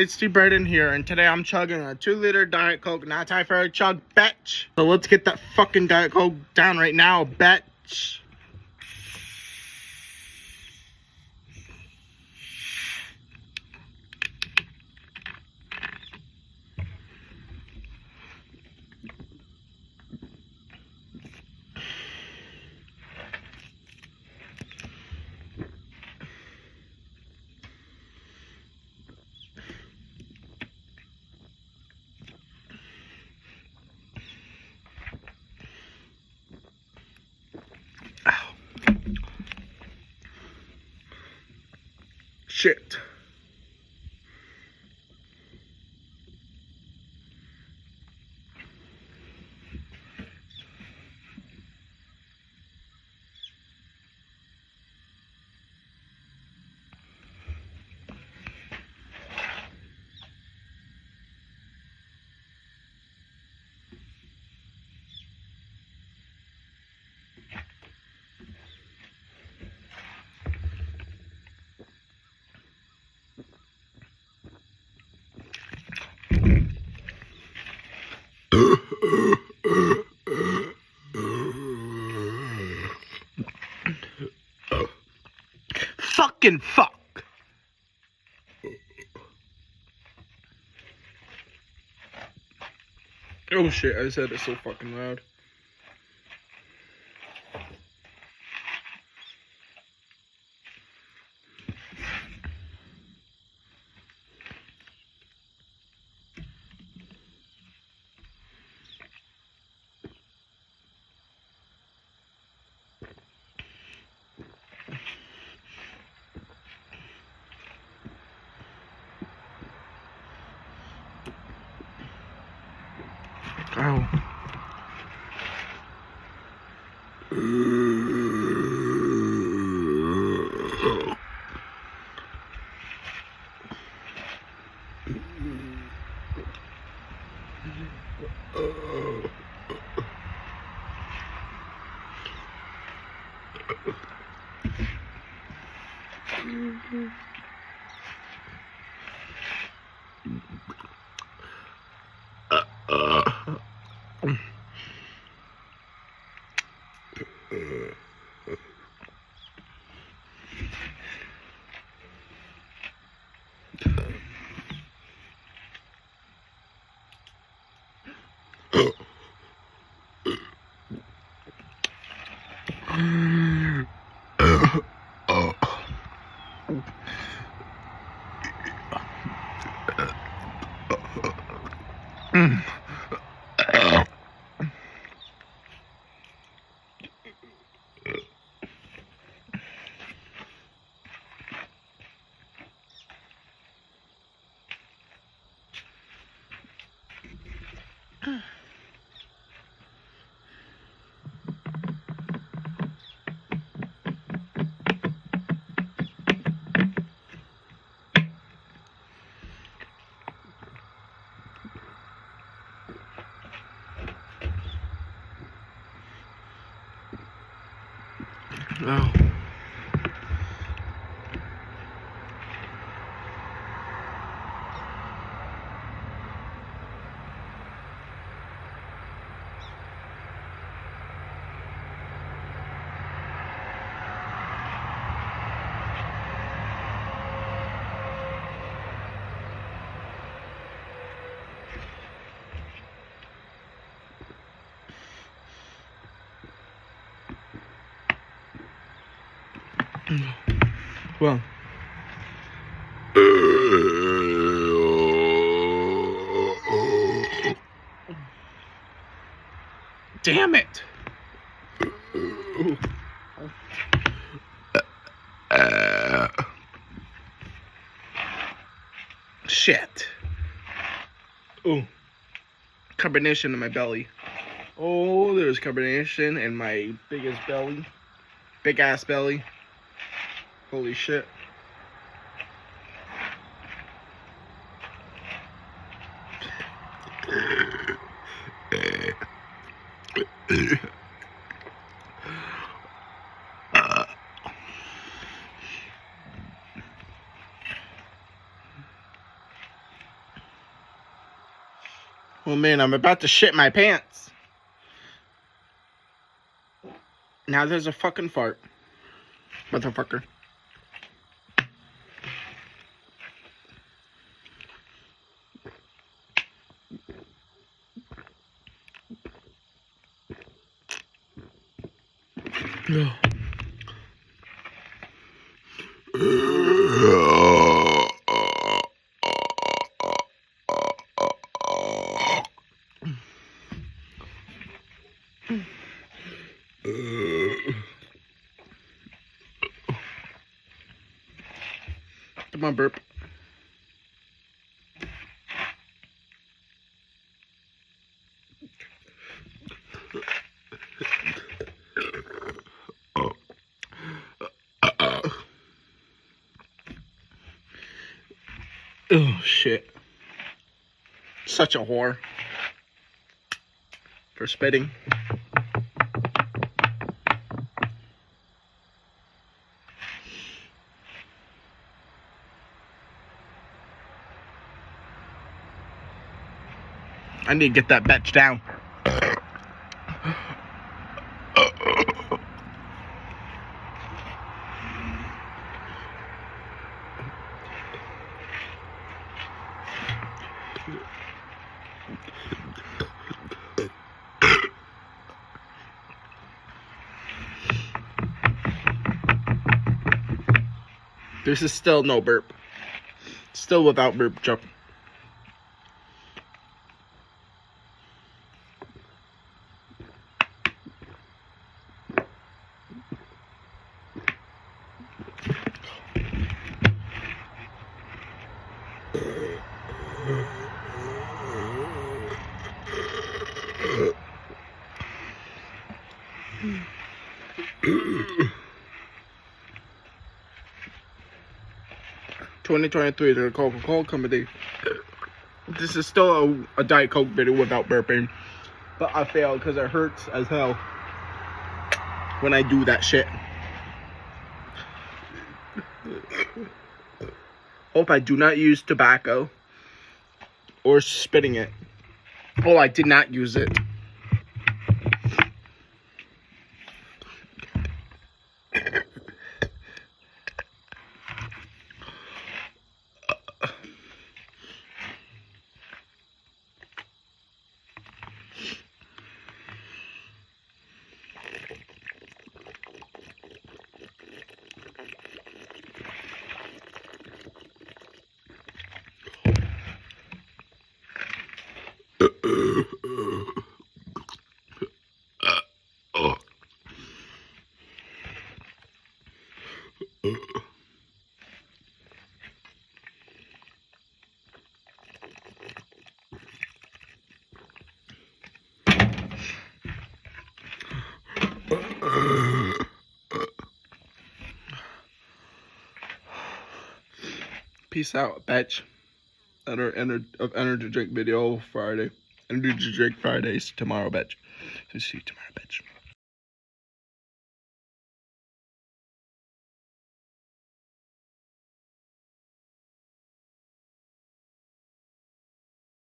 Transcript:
it's Steve Braden here, and today I'm chugging a 2-liter Diet Coke, not time for a chug, bitch. So let's get that fucking Diet Coke down right now, bitch. Shit. Fucking fuck. Oh shit, I said it so fucking loud. Oh. Oh. Well. Damn it. Shit. Ooh. Carbonation in my belly. Oh, there's carbonation in my biggest belly. Big ass belly. Holy shit. Oh man, I'm about to shit my pants. Now there's a fucking fart. Motherfucker. Come on, burp. Oh shit. Such a whore. For spitting. I need to get that bitch down. This is still no burp. Still without burp jump. (2023) the Coca-Cola Company. This is still a Diet Coke video without burping, but I failed because it hurts as hell when I do that shit. Hope I do not use tobacco or spitting it. Oh, I did not use it. Peace out, bitch. Energy drink video Friday. Energy drink Fridays tomorrow, bitch. So see you tomorrow, bitch.